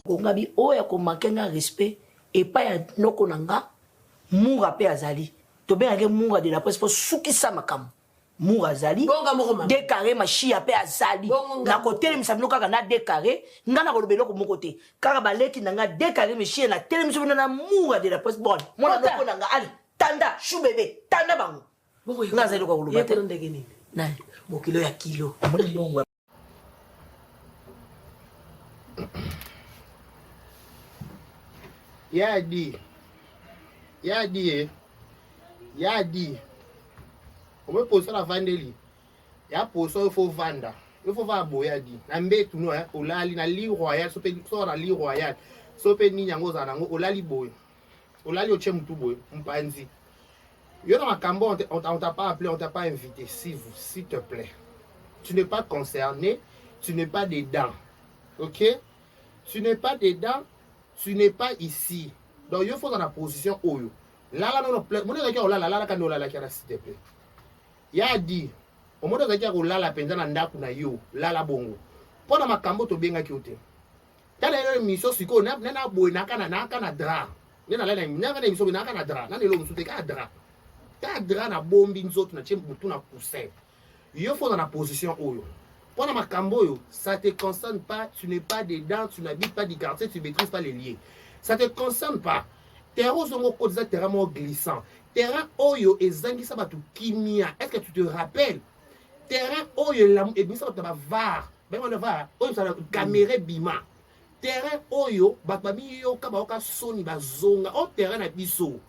Kongabi oya ko makenga respect et pas ya noko nanga mura pe azali. To be ngé mura de la presse pour sukisa makam. Mura azali. Décaré ma chia pe azali. Na côté mi sabino kaka na décaré, ngana ko lobelo ko mon côté. Kaka baleki nanga décaré mi chia na télé mi sabino na mura de la presse bon. Mona noko nanga ali. Tanda chou bébé, tanda bango. Ngazali ko lobelo. Yeko ndenge nini? Na Mokilo ya kilo. Yadi. On me pose la vandeli. Ya poso il faut vendre. Il faut vendre boyadi. Na mbetu no ya olali na li royal so pe so na li royal. So pe ni nyango za nango olali boy. Olali oche mutu boy, mpanzi. Yo na makambo on t'a pas appelé, on t'a pas invité s'il te plaît. Tu n'es pas concerné, tu n'es pas dedans. OK? Tu n'es pas dedans, tu n'es pas ici. Donc il faut dans la position oyo. Là non plaît. Mon nzaki olala kana olala kana s'il te plaît. Ya dit au moment nzaki olala penza na ndaku na yo, lala bongo. Pona makambo to benga ki ote. Tala ile mission siko na boy na kana dra. Nena la na mission na kana dra. Na lelo musute ka dra. Ta dra na bombi nzoto na chembu tu na poussin. Il faut dans la position oyo. Pendant ma cambo, ça ne te concerne pas, tu n'es pas dedans, tu n'habites pas du quartier, tu ne maîtrises pas les liens. Ça ne te concerne pas. Terrain terrain glissant. Terrain oyo et zangi sabatu kimia. Est-ce que tu te rappelles? Terrain oyo et bisa va var. Ben on va. Oyo ça caméra bima. Terrain oyo bakbabi yo kabaoka soni bazonga. O terrain na biso.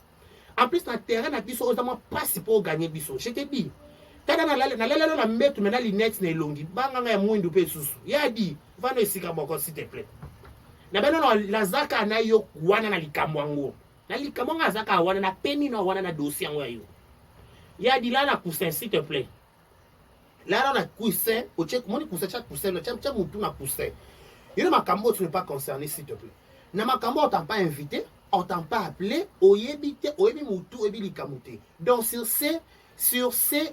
En plus na terrain na biso osama passe pour gagner biso. Je te dis. Tada na la metu na linette na elongi. Banga ya mwindu pe susu. Ya di, vano esika moko s'il te plaît. Na beno la zaka na yo wana na likamwango. Na likamwanga zaka wana na peni na wana na dossier yango yo. Ya di la na coussin s'il te plaît. Là na coussin, o check moni coussin cha coussin, cha mutu na coussin. Yule makambo tu n'es pas concerné s'il te plaît. Na makambo on t'a pas invité, on t'a pas appelé, oyebi mutu oyebi likamute. Donc sur ces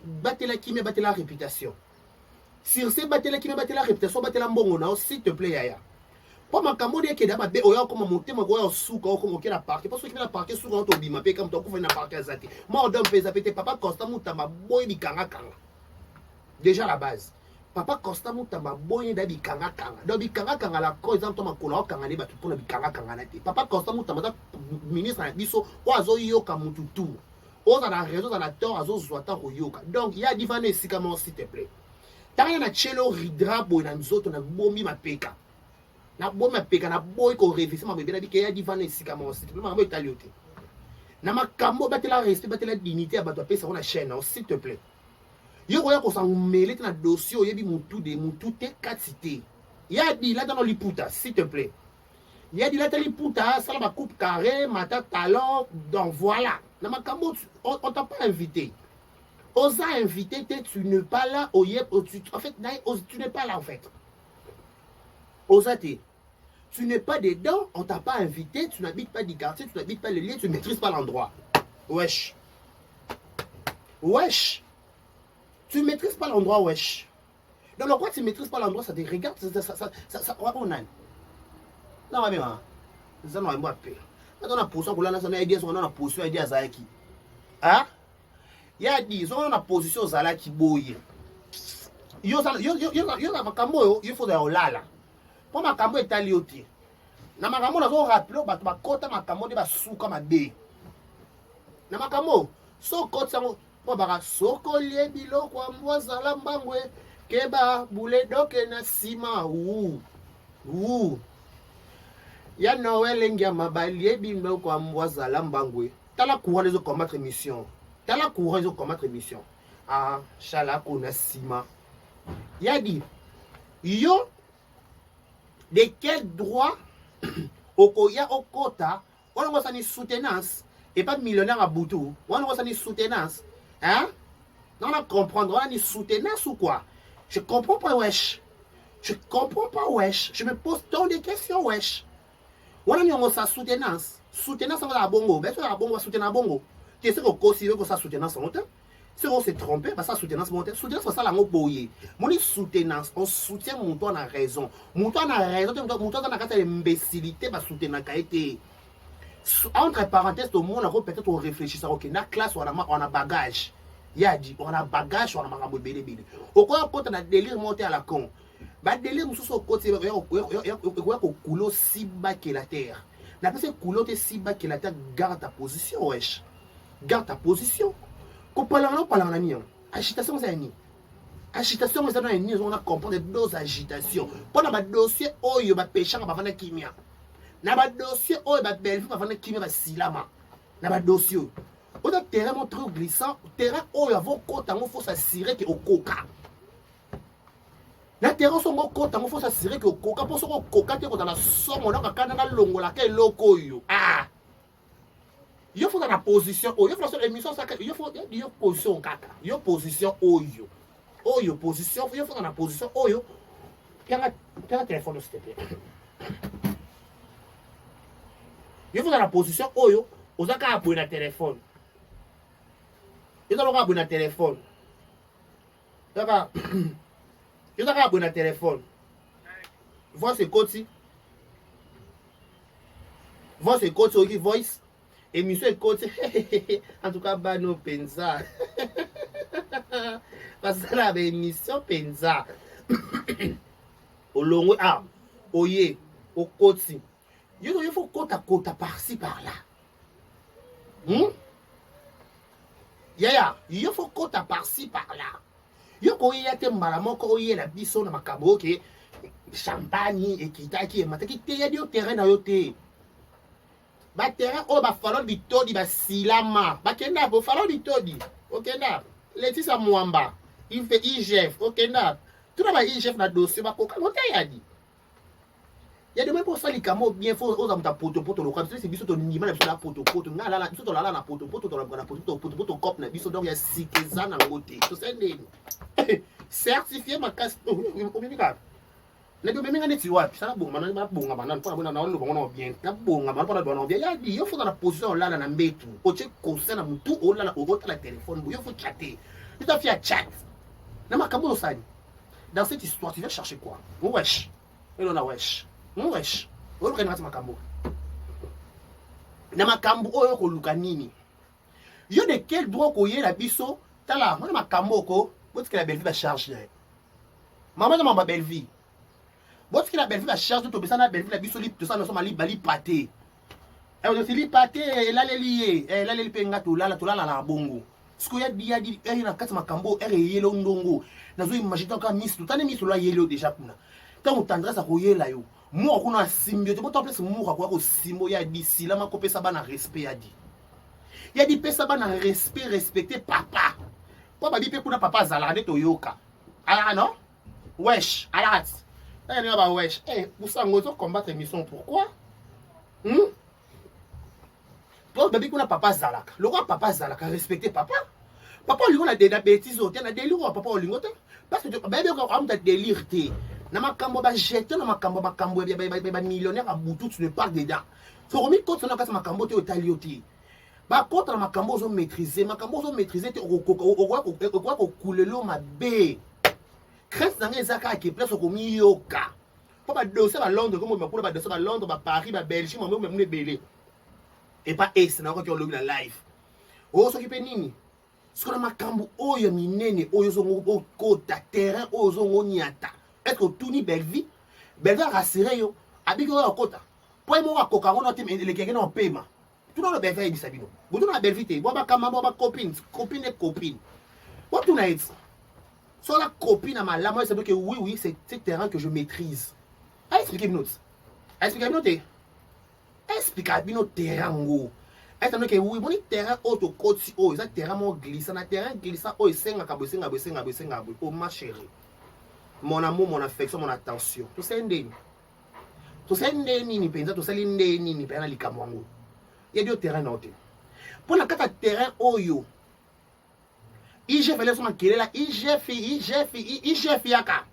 battez la réputation. Sur ces battez la réputation, battez la mbongo, s'il te plaît, Yaya. Pour ma camode qui est d'abord, oya comme monter, ma goya souka, comme ok la parquet. Parce que la parquet souka, on t'oublie, ma paix comme ton couvre na parquet zati. Moi, on donne pesa pété, papa constant moutama boy bikanga kanga. Déjà la base. Papa constant moutama boy d'abi kanga kanga. Donc bikanga kanga la cause, exemple, ma couleur kanga ne batu pour la bikanga kanga nati. Papa constant moutama ministre na biso, oazo yo kamututu. On a raison, on a tort, donc il y a des vannes s'il te plaît. T'as na chelo ridra boy na nzoto na bombi ma peka. Na bombi ma peka na boy ko révisser ma bébé na bi que y a des vannes s'il te plaît. Ma boy italiote. Na makambo batela la respect, batela la dignité à bato pesa na chaîne s'il te plaît. Yo ko ya ko sang mêler na dossier yebi mutu te katité. Il y a dit là dans liputa s'il te plaît. Il y a dit là liputa ça la coupe carré, mata talon donc voilà. On t'a pas invité. On t'a invité, tu n'es pas là. En fait, tu n'es pas là en fait. Osate, tu n'es pas dedans, on t'a pas invité, tu n'habites pas du quartier, tu n'habites pas le lieu, tu ne maîtrises pas l'endroit. Wesh. Tu ne maîtrises pas l'endroit, wesh. Donc, pourquoi tu ne maîtrises pas l'endroit, ça te regarde, ça, on a. Non, mais ça n'a pas peur. On a position pour la idée, on a position idée à Zalaki. Hein? Il y a dit, on a position Zalaki boy. Yo na makambo yo faut de lala. Pour makambo etalioti. Na makambo na zo rappelo ba kota makambo de ba suka mabe. Na makambo so kota po ba sokolie biloko amwa zala mbangwe keba bule doke na sima Ya Noël ngia mabalie bimbe kwa mwazala mbangwe. Tala courant les combattre mission. Ah, chala kona sima. Ya dit, yo, de quel droit okoya okota, on va s'en soutenance, et pas millionnaire à Boutou, on va s'en soutenance. Hein? Non, on comprendre, on a une soutenance ou quoi? Je comprends pas, wesh. Je me pose tant de questions, wesh. On a sa soutenance. Soutenance, on va à bongo. Ben, on va soutenir à bongo. Tu sais qu'on considère que sa soutenance en autant. Si on se trompe, bah ça soutenance monte. Soutenance c'est ça la boye. Mon soutenance, on soutient mon toit a raison. Mon toit a raison, mon toit a carte imbécilité bah soutenance a été. Entre parenthèses, tout le monde a peut-être réfléchir ça. Ok, na classe on a bagage. Il a dit on a bagage, on a makambo belé belé. Au quoi quand on a délire monter à la con. Bah délire musu so côté il y a coulo si bas que la terre. La personne coulo te si bas que la terre, garde ta position wesh. Garde ta position. Agitation, c'est une agitation, c'est une on a compris deux agitations. Pendant le dossier, oh, il y a des pécheurs qui vont kimia. Dans le dossier, oh, il y a des belles filles qui vont kimia silama. Dans le dossier, on a terrain mon truc glissant, terrain, oh, il y a vos côtes, il faut s'assurer qu'il y a au coca. Dans le terrain, il faut s'assurer qu'il y a au coca. Pour ce coca, tu es dans la somme, on a un longo, là, quel loco, ah. Il faut dans la position, il faut dans l'émission, il faut dans position kaka, il faut position oyo, position, il faut dans la position oyo. Tiens un téléphone s'il te plaît. Il faut dans la position oyo, on a qu'à appuyer le téléphone. Il faut appuyer le téléphone. Il faut appuyer le téléphone. Voice côté. Voice côté, ok voice. Et monsieur côté, en tout cas, Bano Penza. Parce que la émission Penza. Au long, ah, oye, au côté. Il faut côte à côte, par-ci, par-là. Il faut côte à par-ci, par-là. Il faut qu'il y ait un malamon, qu'il y ait la bisson, la macabo, qui champagne, et qui t'a qui est matin, qui t'y a du terrain à yoté. Ba terrain oh ba falloir bitodi ba silama ba kenda bo falloir bitodi okenda Laetitia Mwamba il fait IGF okenda tout ba IGF na dossier ba koka ngota yadi ya de même pour ça likamo bien faut aux amta poto le quoi c'est biso to nima na biso la poto ngala la biso to la poto to la poto cop na biso donc ya sikeza na ngote to sende certifié ma casse omimika. Les deux mêmes années, tu vois, ça bon, maintenant, bon, maintenant, pour la bonne, on bien, bon, maintenant, pour la bonne, bien, il faut dans la position là, dans la mbétou, au check, concerne à tout, au là, au la téléphone, il faut chatter. Tu dois faire chat. Dans ma camo, ça, dans cette histoire, tu vas chercher quoi? Wesh. Et là, wesh. Wesh. Où est-ce que ma camo? Dans ma camo, oh, ko lukanini. Yo de quel droit qu'on y est la biso? T'as là, moi, ma camo, ko, où est-ce que la belle vie va charger? Maman, ma belle vie. Bon, ce qu'il a belle la charge de tomber ça, la belle la biso libre, tout ça, nous sommes à li pâté. Et on dit pâté, elle a les liés, elle a les penga tout là, la bongo. Ce qu'il y a dit, elle a quatre macambo, elle est yellow ndongo. Nous imaginons encore miss, tout le miss là yellow déjà pour nous. Quand on tendra à couiller là, yo. Moi, on a symbiote, bon, en plus, moi, quoi, au simo, il y a dit, si là, ma copie ça, na respect, a dit. Il y a dit, ça, na respect, respecter papa. Papa, dit, papa, zalade, to yoka. Ah, non? Wesh, alat. Eh, wesh, pour ça, on va combattre l'émission. Pourquoi? Toi, bébé, qu'on a papa Zalaka. Le roi papa Zalaka, respecter papa. Papa, lui, on a des bêtises, on a des livres, papa, on a parce que bébé, on a des délires. Na makambo ba jeter na makambo ba millionnaire à Boutou, tu ne parles dedans. So remis compte na kasa makambo te otalioti. Ba contre na makambo zo maîtriser, te o kulelo mabe. Crête dans les accords qui place au yoka. Pas de dossier à Londres, comme on va dossier à Londres, à Paris, à Belgique, on va me belé. Et pas est, n'a pas le live. Oh, ce qui peut nini. Ce qu'on a makambo, oh, y'a minene, oh, y'a au côté terrain, oh, y'a niata. Est-ce que tout ni belle vie? Belle vie rassurée, yo. Abigo au côté. Pour moi, à Coca, on a les quelqu'un en paiement. Tout le monde belle vie, dit Sabino. Vous donnez la belle vie, vous avez copine et copine. What tu n'as dit? Sur la copine à ma lame, c'est que oui, c'est terrain que je maîtrise. Expliquez-nous. Expliquez-nous. Expliquez-nous terrain. Est-ce que oui, bon, terrain auto côte si oh, c'est terrain mon glissant, terrain glissant, oh, c'est un oh, ma chérie. Mon amour, mon affection, mon attention. Tout c'est un déni. Tout c'est un déni, ni pensa, tout c'est un déni, ni pensa, li kamongo. Il y a deux terrains notés. Pour la carte terrain, oh yo. IGF, elle est sur ma kéré là. IGF, yaka.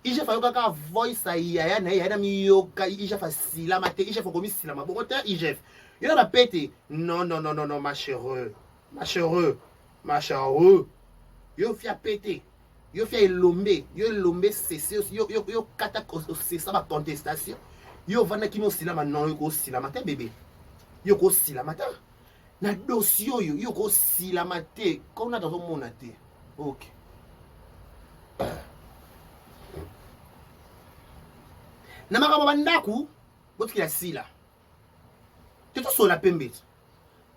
IGF, yaka, voice, yaya, yaya, yoka, IGF, silama, IGF, komi silama. Bon, IGF. Il a pété. Non, ma chérie. Ma chérie. machin yo fia pété yo fia elombe cessé yo kata c'est ça ma contestation yo vana kino silama non yo ko silama te bébé yo ko silama te na dossier yo ko silama te ko na dans mon te OK na makaba bandaku botiki la sila te to so la pembe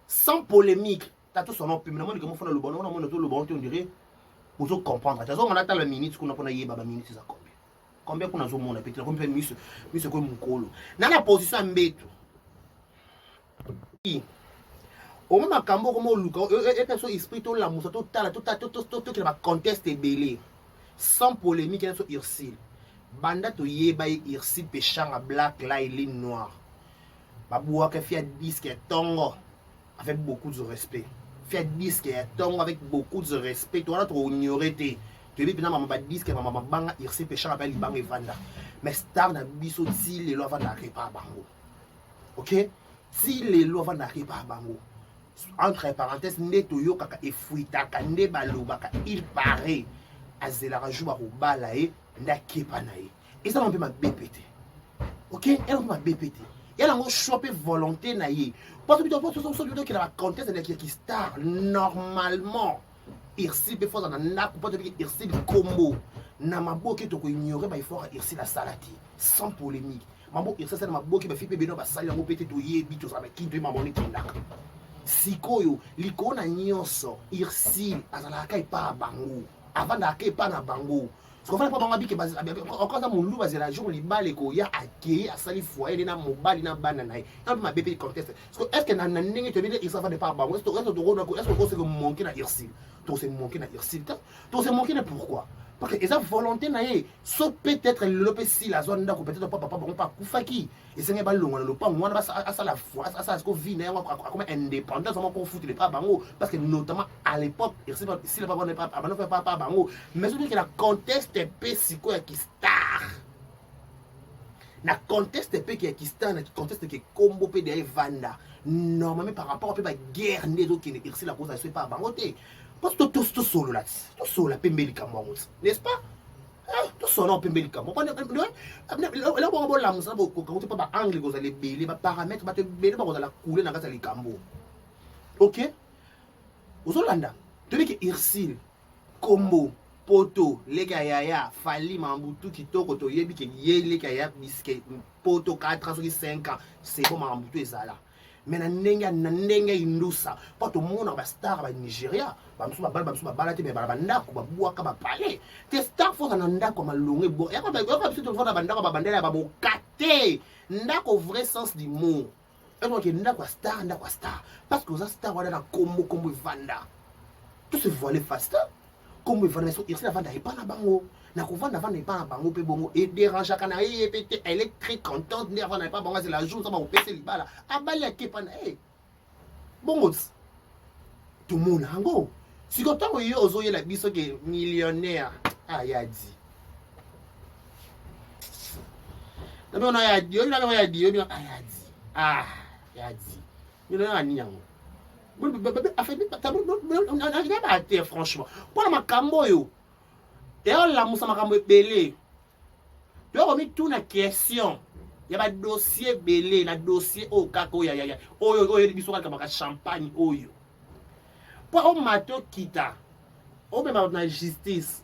sans polémique t'as tout son nom puis maintenant que mon fona le bon on a tout le bon on dirait pour tout comprendre t'as on a la minute qu'on a pas yeba ba minute ça combien qu'on a zo mona peut-être combien mise ko mukolo na la position mbetu au moment kambo comme luka et personne esprit to la musa to tala to que la conteste belé sans polémique et sur Irsil banda to yeba Irsil péchant black là il est noir babouwa que fait disque tongo avec beaucoup de respect fait disque tongo avec beaucoup de respect toi trop ignoré tu veux bien maman disque maman banga Irsil péchant avec libang et vanda mais star na biso si les lois vanda pas bango OK si les lois vanda pas bango entre parenthèses neto yo kaka efuitaka nde balobaka il paraît azela raju ba robala e ndakepa na ye et ça m'a bépété OK elle m'a bépété elle a un choper volonté na ye parce que la conteste de qui star normalement Irsil be fois na naku pas de Irsil combo na maboke to ko ignorer ba il faut Irsil la salati sans polémique mambo Irsil ça na maboke ba fi pe beno ba sali ngo pété to yebi to ça ba kinto ma moni kindaka sikoyo likona nyonso Irsil azalaka epa bango avant d'ake pa na bango ce qu'on fait pas bango bike encore ça mon loup bazela jour libale ko ya accueillir asali foyer na mobali na bana nae na ma bébé conteste est-ce que na ndenge to bide Irsil va de pas bango est-ce que c'est manquer na Irsil to c'est manquer na Irsil to c'est manquer pourquoi parce que esa volonté na ye so peut-être le si la zone ndako peut-être papa bon pas kufaki et c'est ba longa le pas moi ça la foi ça ce qu'on vit na comme indépendance on qu'on fout les pas bango parce que notamment à l'époque si le papa n'est pas ne fait pas bango mais celui que la contexte pe siko ya ki star na contexte pe qui star na contexte qui combo pe de vanda normalement par rapport à la guerre né donc qui Irsil la cause ça pas bango té parce que tout solo là tout solo la pembeli kambo n'est-ce pas tout solo pembeli kambo là on la musa ko ko pas angle ko za les belé ba paramètres ba te belé ba ko za la couler na kata les kambo OK uzolanda to que Irsil combo poto leka yaya fali mambutu kitoko to yebi ke yele kaya biske poto 4 ans 5 ans c'est bon mambutu ezala mais na ndenge indusa pas tout monde ba star ba Nigeria ba msu ba balate me ba ndako ba buaka ba palais te star fo na ndako malonge bo ya ba plutôt fo na bandako ba bandela ba bokate ndako vrai sens du mot et donc ndako star parce que za star wala na combo vanda tout se voiler fast comme vanda so Irsil vanda et pas na bango na ko vanda pas na bango pe bongo et dérange kana et elle est très contente ne vanda pas bango c'est la jour ça va opérer libala abali ya kepa na bongo tout monde hango si quand on yo ozoye la biso ke millionnaire yadi na bona yadi yo na yadi yo yadi yo na nyango franchement pour ma kambo yo et on la musa makambo belé tu as mis tout na question il y a pas dossier belé na dossier au kako ya oyo biso ka champagne oyo pour on mato kita on même na justice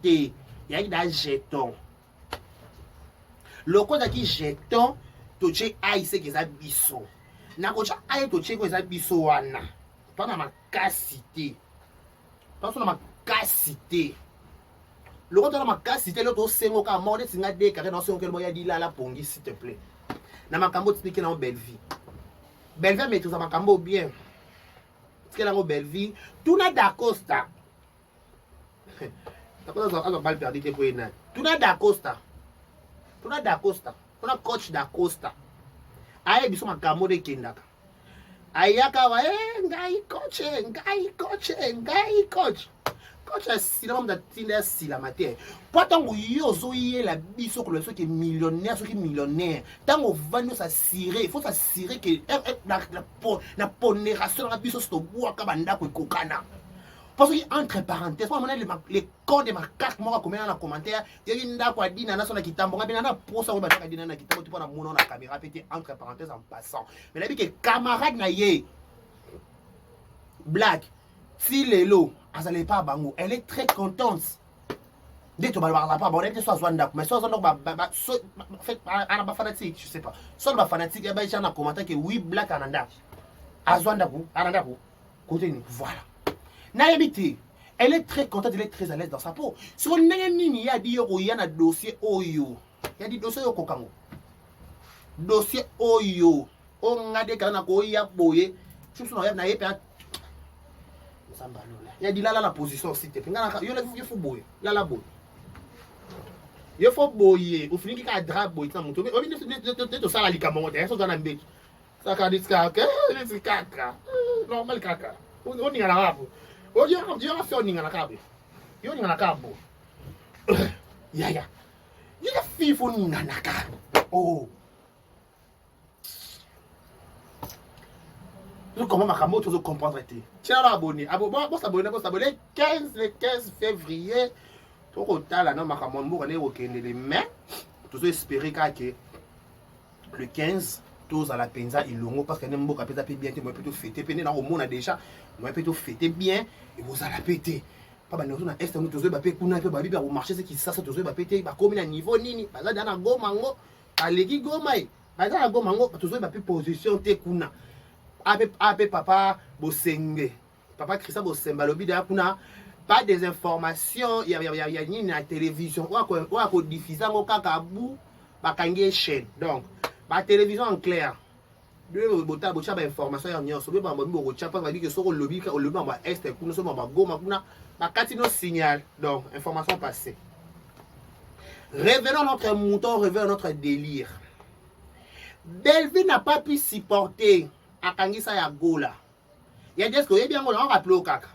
te ya da jeton le code qui jeton to che ai c'est que ça biso na ko cha ai to che ko ça biso wana to na makasité le code na makasité le to sengo ka mode singa de carré dans son que moya di la pongi s'il te plaît na makambo tiki na belle vie mais tout ça makambo bien parce que la belle vie tout na d'Acosta d'accord ça va mal perdu que quoi na tout na d'Acosta on a coach d'Acosta aye biso makambo de kendaka ayaka wa ngai coach quand tu as cinéma d'attendre si la matière pas tant que yozo y la biso que le ceux qui est millionnaire ceux qui millionnaire tant qu'on va nous s'assurer il faut s'assurer que la pondération la biso c'est au bois kabanda ko kokana parce que entre parenthèses moi les corps de ma carte moi comme dans les commentaires il y a une dako a dit nana sona kitambo ngabina na posa ko bataka dina na kitambo tu pas na mono na caméra pété entre parenthèses en passant mais la bi que camarade na ye black si Lelo, elle pas bango, elle est très contente. Dès que tu vas pas, on est soit Zwanda, mais soit Zwanda, fait, elle pas fanatique, je sais pas. Soit pas fanatique, elle va y avoir un commentaire que oui, Black Ananda. À Zwanda, Ananda, côté voilà. Naïbité, elle est très contente, elle est très à l'aise dans sa peau. Si on n'a il y a dit il y a un dossier Oyo, il y a dit dossier au Kokango. Dossier Oyo, on a des canaux Oya Boye, je suis en train il a dit là la position aussi il faut boyer là la boy il faut boyer au final qui a drap boy ça monte de ça la likamo de ça dans l'embête ça ka dit kaka c'est kaka normal kaka on y a la rabo on y a fait on y a la cabo on y a la cabo ya il y a fille faut ni na naka oh comment ma camotte vous comprendre tiens abonné bon s'abonner 15 février tout total là non ma camotte mo aller au Kenya mais tous espérer que le 15 tous à la penza il longo parce que nem mboka peta bien que moi plutôt fêter peine dans au monde déjà moi plutôt fêter bien et vous allez péter pas ba nous na est nous tous ba pe kuna pe ba bi ba marché c'est qui ça tous ba péter ba comme na niveau nini ba za na goma ngo aleki goma ba za na goma ngo tous ba pe position te kuna Ape papa Bosenge, papa Christian Bosemba, le bidé kuna pas des informations, il y a ni la télévision, ou à diffuser au kakabou, bakange chaîne. Donc, la télévision en clair. De bota bocha ba information ya nyoso be ba mbo ko chapa ba di que soko lobby ka lobby ba est kuna so ba goma kuna ba katino signal. Donc, information passée. Revenons à notre mouton, revenons à notre délire. Belleville n'a pas pu supporter akangisa ya gola ya dit que bien on rappelle au kaka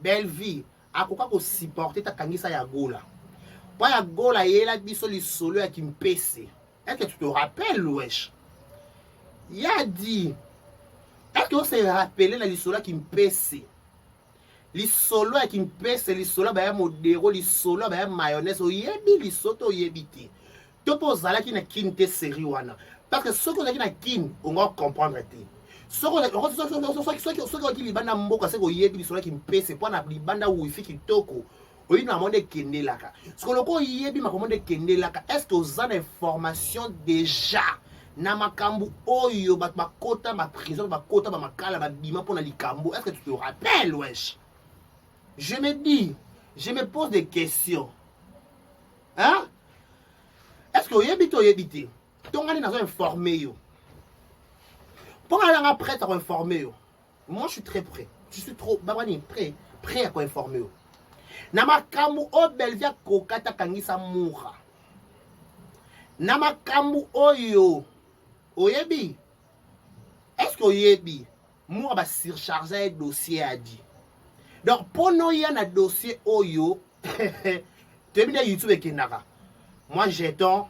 Belleville akoka ko supporter ta kangisa ya gola pa ya gola yela biso li solo ya kimpese est-ce que tu te rappelles wesh ya dit est-ce que on se rappelle na li solo ya kimpese li solo ya kimpese li solo ba ya modero li solo ba ya mayonnaise oyebi li soto oyebiti to pozala ki na kinte série wana parce que ce qu'on a ki na kin on va comprendre te ce qui libanda mboka c'est que biso qui mpese pour na libanda wifi kitoko oyi na monde kendelaka ce que loko yebi makomonde kendelaka est-ce que vous avez information déjà na makambu oyo bakota ma prison bakota ba makala ba bima pour na likambo est-ce que tu te rappelles wesh je me pose des questions hein est-ce que oyebi to yebite tongani nazo informer yo pour aller prêt à informer. Moi, je suis très prêt. Je suis trop prêt à informer. Namakamu o Belleville kokata kangisa moura. Namakamu oyo. Oyebi. Est-ce que oyebi? Moura va surcharger le dossier a dit. Donc, pour nous, il y a un dossier oyo. Tu es bien YouTube et Kenara. Moi, j'étends.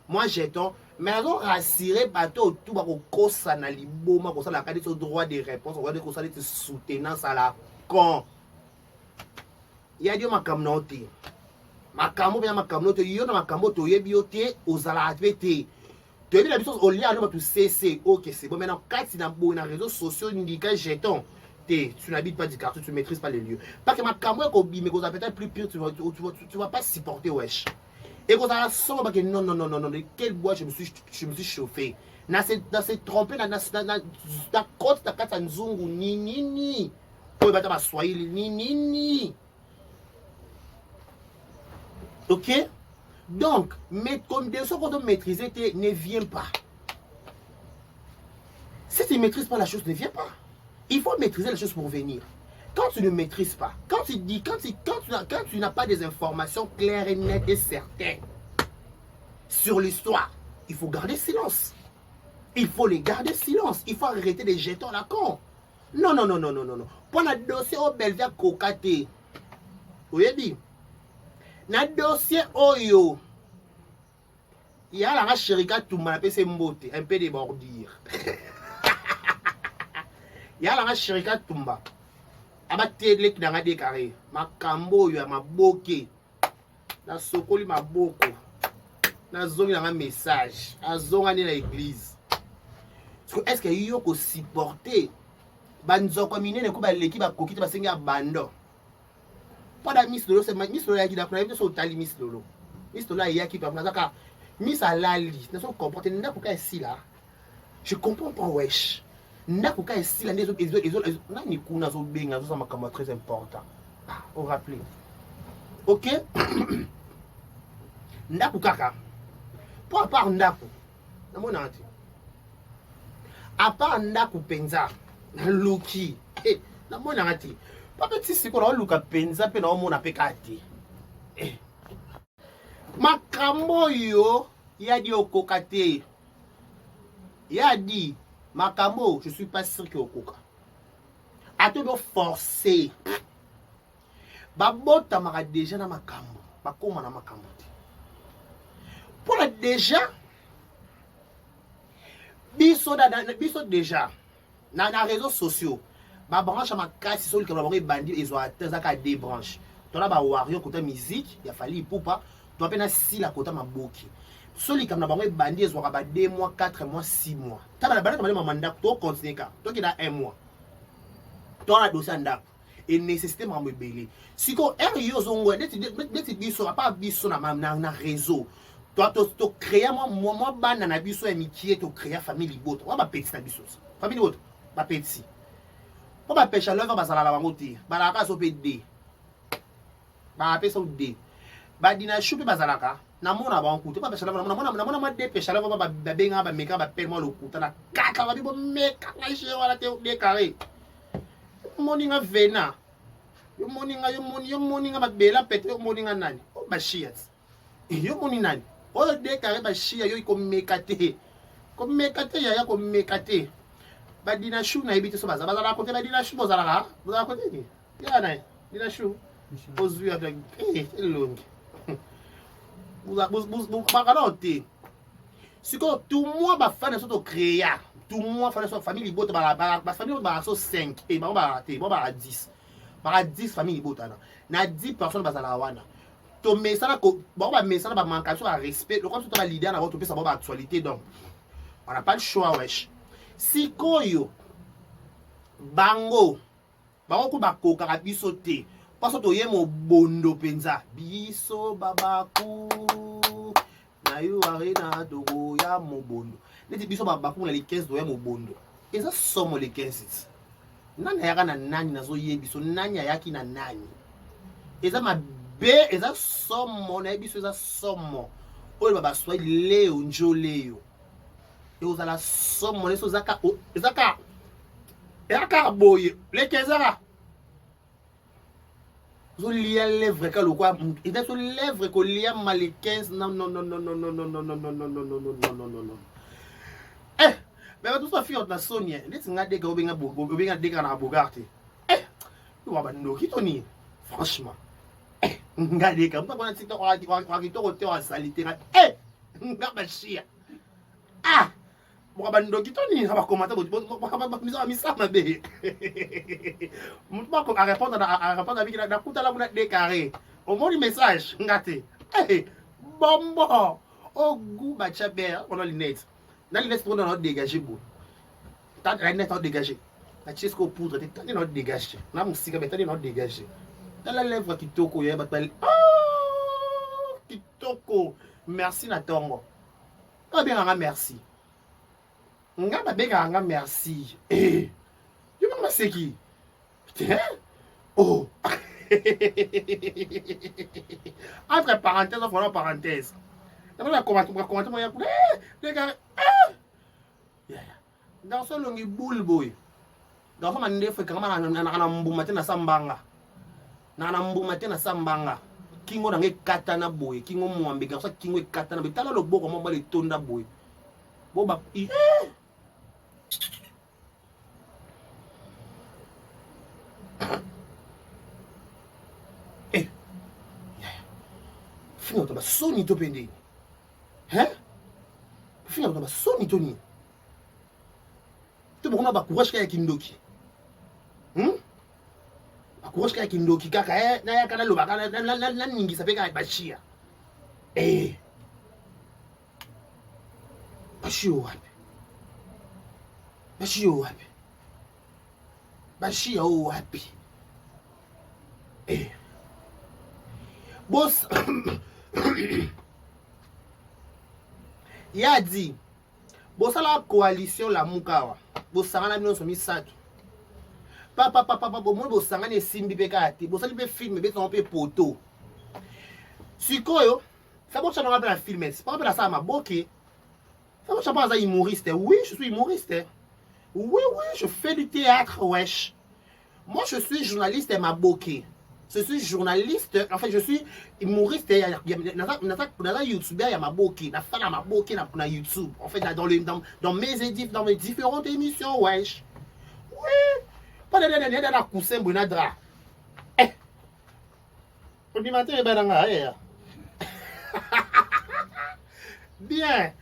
Moi, j'étends. Mais elles ont rassuré bateau tout bako kosa na liboma kosa la kadi so droit de réponse on va dire kosa de soutenance à la con il y a dit makamnoti makambo bien makamnoti yo na makambo to yebi oté ozala apete to yebi la biso au lien no tu cc OK c'est bon maintenant quand tu na na réseaux sociaux indiqué jeton tu n'habites pas du quartier tu maîtrises pas les lieux parce que makambo ko bi mais ko peut-être plus pire tu vas pas supporter wesh. Et quand on a somme que non, quel bois je me suis chauffé. Dans cette trompé, dans la côte, dans la nzungu, ni. Pour battre ma swahili, ni. Ok? Donc, mais comme des choses qu'on doit maîtriser, ne viens pas. Si tu ne maîtrises pas la chose, ne viens pas. Il faut maîtriser la chose pour venir. Quand tu ne maîtrises pas, quand tu n'as pas des informations claires et nettes et certaines sur l'histoire, il faut garder silence. Il faut les garder silence. Il faut arrêter de jeter la con. Non, non, non, non, non, non, non. Pour le dossier au Belvia Kokate. Vous avez dit? Na dossier Oyo. Il y a la chérika Toumba, c'est mbote, un peu de bordure. Il y a la chérika Toumba. Abate leki dans des carrés. Ma kambo yo ma boke. Na sokoli ma boko. Na zongi na message. Na zonga ni na église. Est-ce que yo ko supporter banzoko minene ko ba leki ba kokite ba sengi abando. Pas Miss Lolo, c'est Miss Lolo qui d'accord avec son tali Miss Lolo. Miss Lolo il y a qui peut faire Miss Alali, ne sont comportés n'a pas ici là. Je comprends pas wesh. N'a pas ici là les autres n'a ni kuna zo benga zo ma comme très important. Au rappeler. OK? N'a pas kaka. Pour part n'a pas. Na mona ati. À part n'a pas penza. Na luki. Eh, na mona ati. Pas petit si ko luka penza pe na mona pe kati. Eh. Makambo yo yadi okokate. Yadi makambo, je suis pas sûr que okoka. Ato do forcer. Babota maka déjà na makambo. Bakoma na makambo. Pour la déjà biso déjà na réseaux sociaux. Ba branche ma kasi sur le camera bandi ils ont atteint ça des branches. Tona ba wario côté musique, il a fallu poupa. Tu as si la côté ma boki. Soli comme na bango bandi ezwaka ba 2 mois, 4 mois, 6 mois. Taba na bana ma mandat to continuer ka. To ki na 1 mois. To na dossier ndako. Et nécessité ma mbele. Siko er yo zongo deti biso pas biso na réseau. Toi to créer moi bana na biso amitié to créer famille boto. Wa ba petit na biso. Famille boto ba petit. Po ba pêche l'œuvre ba sala la bango ti. Ba la ka so pe D. Ba pe so D. Ba dina choupe bazalaka na mona ba nkuté ba pêche l'œuvre na mona ma dé pêche l'œuvre ba benga ba meka ba pelle moi le kuta na kaka ba bibo meka na je wala te de carré. Moninga vena. Yo moninga ba bela pete yo moninga nani? O ba chiat. Yo moni nani? O de carré ba chia yo ko mekate. Ko mekate ya ko mekate. Ba dina chou na ibite so bazala côté ba dina chou bozala côté ni. Ya na dina chou. Ozui avec long. Vous baganote. Si que tout mois ba fan so to créer. Tout mois fan so famille bote ba famille ba so 5 et ba 10. Ba 10 famille bote na 10 personnes bazala wana. To mesana ko ba mesana ba mancation à respect. Le comme to ba leader na votre pesa ba actualité donc. On n'a pas le choix wesh. Si koyo bango ko ba koka biso te. Parce que tu mo bondo penza biso babaku na yo arena dogo ya mo bondo neti biso babaku na les 15 do ya mo bondo eza somo les 15 nani yaka na nani nazo ye biso nani yaki na nani eza mabe eza somo na biso eza somo oyo baba swai leo njoleo e ozala somo leso zaka ezaka boye les 15 zo lia lèvre ka lo kwa et so lèvre ko lia mal 15 non eh mais tout ça fiot na Sonia ndeti ngade ka obenga deka na bogarte tu wa bando kitoni franchement ngade ka mpa bona TikTok wa kitoko te wa salité ngaba chia Bon, bando kitoni ça va commenter ba misa mabe mutu ba ko répondre avec la kuta la muna décarré au moins message ngate bombo o gu ba chaber on a lunette na lunette pour nous dégager beau tant la lunette dégager la chisco poudre tant nous dégager na musika mais tant nous dégager dans la lèvre kitoko ya ba kitoko merci na tongo pas bien merci nga babeka nga merci yo mama seki oh entre parenthèse voilà parenthèse on commenter moi ya les gars dans ce longi boule boy dans ce mande fait quand na mbuma tena sambanga na mbuma tena sambanga kingo na ngekata na boy kingo mwambe quand ça kingo ekata na boy tala lo boko mo ba le tonda boy boba soni to pende. Hein? Fina ba soni to ni. To bokoma ba courage kaya kindoki. Ba courage kaya kindoki kaka na ya kana loba kana na ningi sa peka bashia. Bashio wapi? Bashio wapi? Bashia wapi? Boss ya dit bossa la coalition la mukawa bossanga na so misato papa bomo bossanga ne simbi pe kati bossa libe film be ton pe poto sikoyo ça bon ça na film c'est pas la ça ma boké ça bon ça pas humoriste oui je suis humoriste oui je fais du théâtre wesh moi je suis journaliste et ma boké. Je suis journaliste, en fait je suis humoriste, il y a YouTubeur, il y a ma boki, la femme à ma boki na YouTube, en fait dans mes différentes émissions, wesh. Oui, pas de la coussin bonadra. Au matin, il est bien.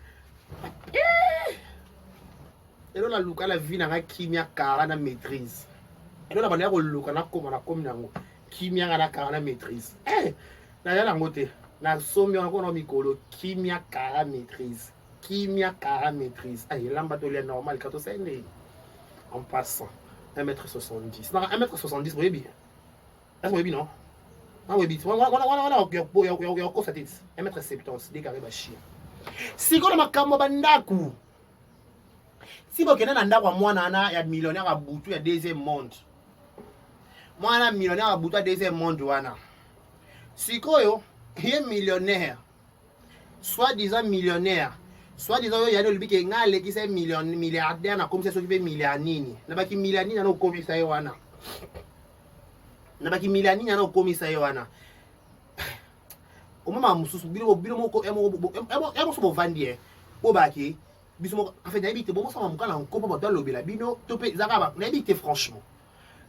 Et là, la vie n'a kimia kara na maîtrise. Et là, la manière où le na comme nango. Kimia ngana kara maîtrise. Na ya langote. Na somi encore no mikolo. Kimia kara maîtrise. Kimia kara maîtrise. Lamba to le normal quand on s'est en passant 1m70. Non, 1m70 vous voyez bien. Vous voyez bien non? Ah oui, on a 1m70 des carrés bachia. Si on a makambo bandaku. Si vous avez un ndako mwana na ya millionnaire à Boutou ya deuxième monde. Mwana millionnaire à Boutou ya deuxième monde wana. Sikoyo, il est millionnaire. Soi-disant millionnaire. Soi-disant il y a des qui ngale qui c'est milliardaire na comme c'est s'occuper millianini. Na baki millianini na komisa yo wana. Na baki millianini na komisa yo wana. O mama mususu bilo moko emo so bovandie. O baki en fait, n'habite bon, ça m'a encore en combat dans le Bélabino, topé Zaraba, n'habite franchement.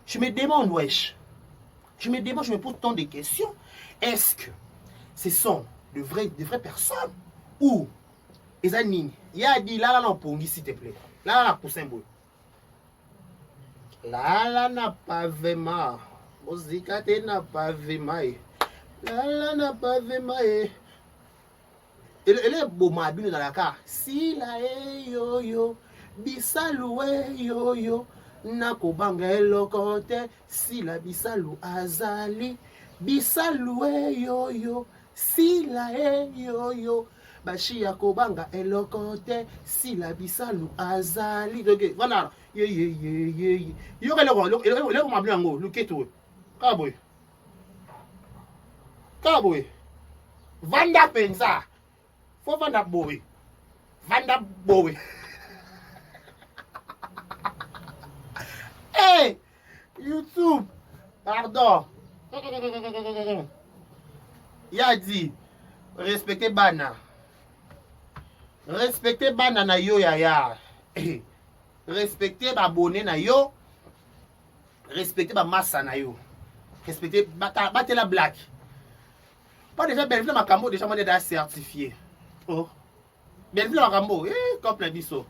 Je me demande, wesh. Je me pose tant de questions. Est-ce que ce sont de vraies personnes ou les animes? Il y a dit là, non, pongi, s'il te plaît. Là, poussin boy. Là, n'a pas vraiment. Mozikate n'a pas vraiment. Là, n'a pas vraiment. Elle est beau mabino dans la car. Si la yo bisalu yo nako banga elokote si la bisalu azali bisalu yo si la yo bashi yako banga elokote si la bisalu azali. Donc voilà yo le mabino ngo luketo kaboy vanda pensa. Faut vendre boy. Hey, YouTube, pardon. Y'a dit, respectez Bana. Respectez Bana na yo ya. Respectez abonné na yo. Respectez ba massa na yo. Respectez battez la black. Pas déjà Belleville Makambo déjà moi déjà certifié. Oh. Belleville Makambo, comme la biso.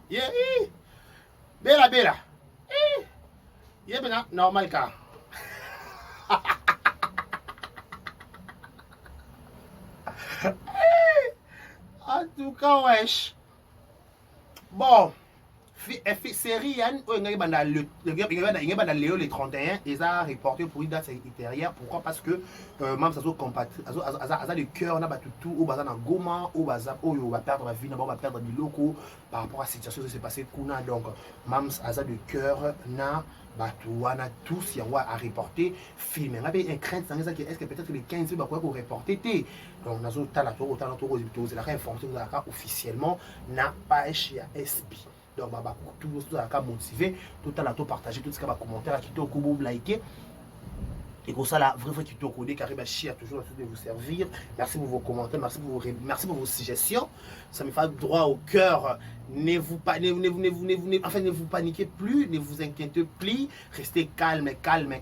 Bella. Ben normal ka. En tout cas, wesh. Bon. Série Yann, il y a le 31, ils ont reporté pour une date intérieure. Pourquoi? Parce que même ça a le cœur, on a battu tout, au bazar dans Goma, au bazar, on va perdre la vie, on va perdre des locaux par rapport à la situation qui s'est passée. Donc, même ça a le cœur, na on a tous à reporter, filmer. On avait un crainte, est-ce que peut-être que les 15 jours pour reporter. Donc, on a la information officiellement, n'a pas chez SP. Donc, tout le monde motivé, tout le monde partagé, tout ce qui va commenter, qui t'a liké. Et comme ça, la vraie qui t'a codé, car il a toujours de vous servir. Merci pour vos commentaires, merci pour vos suggestions. Ça me fait droit au cœur. ne vous paniquez plus, ne vous inquiétez plus, restez calme. Le calme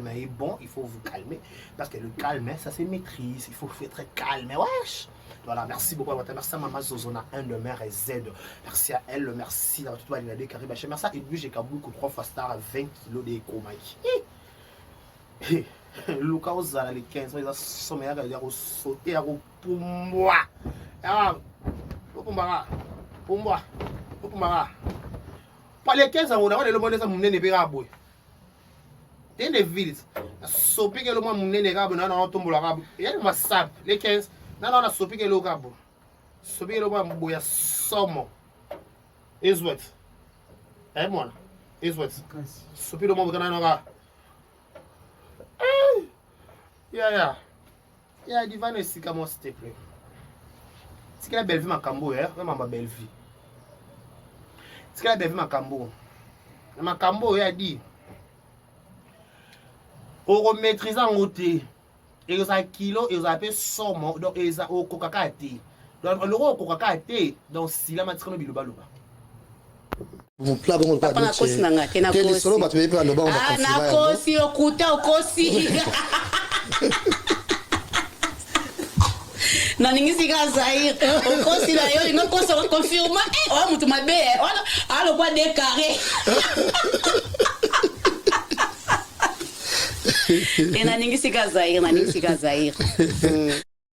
est bon, il faut vous calmer, parce que le calme, ça se maîtrise, il faut être calme, wesh. Voilà, merci beaucoup à votre merci à Maman Zozona, un de mes Z. Merci à elle, merci à tout le monde qui a merci à Edwige et Kaboukou, 3 fois star à 20 kg de Komaki. Lucas Ozala, les 15 ans, ils ont sommeil à sauter pour moi. Pour moi. Pas les 15 ans, on a le monde de ça, mon nez n'est pas beau. T'es des villes. Sauter que le monde, mon nez n'est pas beau, non, on tombe là. Il y a des sap, les 15. Non, on a sauté que le cabo. Sauter que le monde, il y a somme. Ezouet. Eh, moi, Ezouet. Sauter le monde, il y a Yeah, divane ici, comment s'il te plaît. C'est que la belle vie m'a cambo, vraiment ma belle vie. C'est que la belle vie m'a cambo. Ma cambo, il a dit. On remettrise en route. Et ils ont kilo, ils ont appelé somme, donc ils ont au coca donc le au coca donc si la matière no biloba loba. Mon plat bon pas na kosi na ngate na kosi. Solo ba tuwe pa loba on ah na kosi okuta okosi. Na ningisi ka Zaire okosi na yo ngo kosa ko confirma oh mutu mabe wala alo kwa décarré. Na ningisi ka Zaire